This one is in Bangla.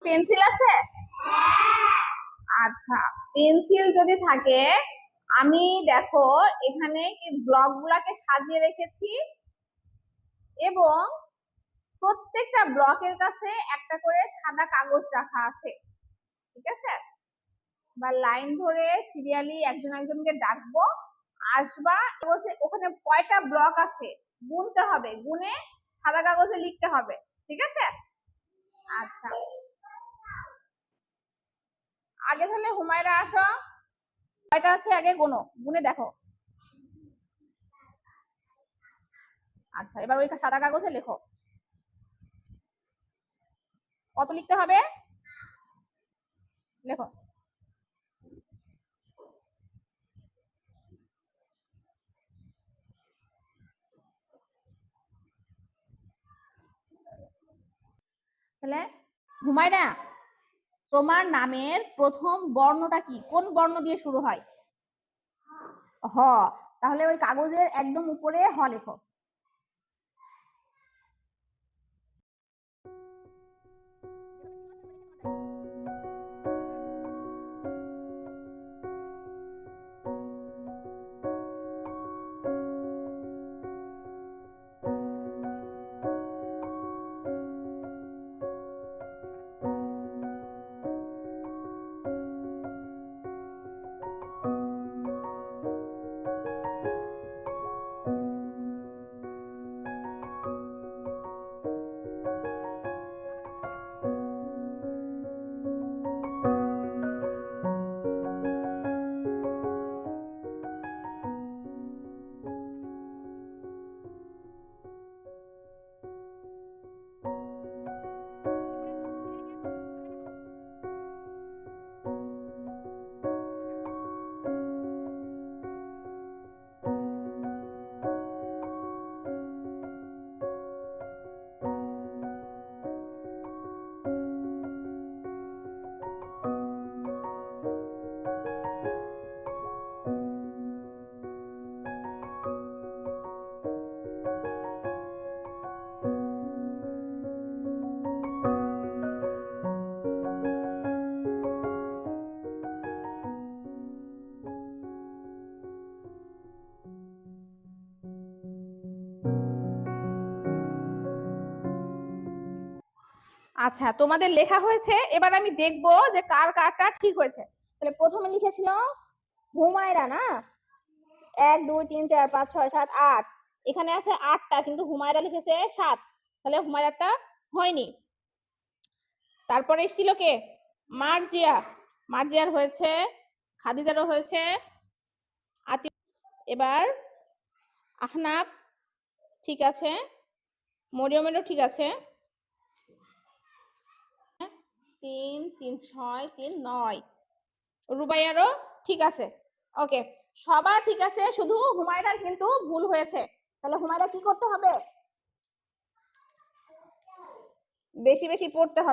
পেন্সিল আছে? আচ্ছা, পেন্সিল যদি থাকে, আমি দেখো এখানে ব্লক গুলাকে সাজিয়ে রেখেছি এবং প্রত্যেকটা ব্লকের কাছে একটা করে সাদা কাগজ রাখা আছে। ঠিক আছে, বা লাইন ধরে সিরিয়ালি একজন একজনকে ডাকবো, আসবা, ওখানে কয়টা ব্লক আছে গুনতে হবে, গুনে সাদা কাগজে লিখতে হবে। ঠিক আছে, আচ্ছা আগে তাহলে হুমায়রা আসো, কয়টা আছে আগে গোনো, গুনে দেখো। আচ্ছা, এবার ওই সাদা কাগজে লেখো কত লিখতে হবে, লেখো। তাহলে হুমায়রা, তোমার নামের প্রথম বর্ণটা কি, কোন বর্ণ দিয়ে শুরু হয়? হ। তাহলে ওই কাগজের একদম উপরে হ লেখো। আচ্ছা, তোমাদের লেখা হয়েছে, এবার আমি দেখবো যে কার কারটা ঠিক হয়েছে। তাহলে প্রথমে লিখেছিল হুমায়রা, না? 1 2 3 4 5 6 7 8, এখানে আছে 8টা, কিন্তু হুমায়রা লিখেছে 7, তাহলে হুমায়রাটা হয়নি। তারপরে এসেছিল কে? মার্জিয়া, মার্জিয়ার হয়েছে, খাদিজারও হয়েছে, এবার আহনাফ ঠিক আছে, মরিয়মেরও ঠিক আছে, 3 3 6 3 9, রুবাইয়ারও ঠিক আছে। ওকে, সবার ঠিক আছে, শুধু হুমায়রার কিন্তু ভুল হয়েছে। তাহলে হুমায়রা কি করতে হবে? বেশি বেশি পড়তে হবে।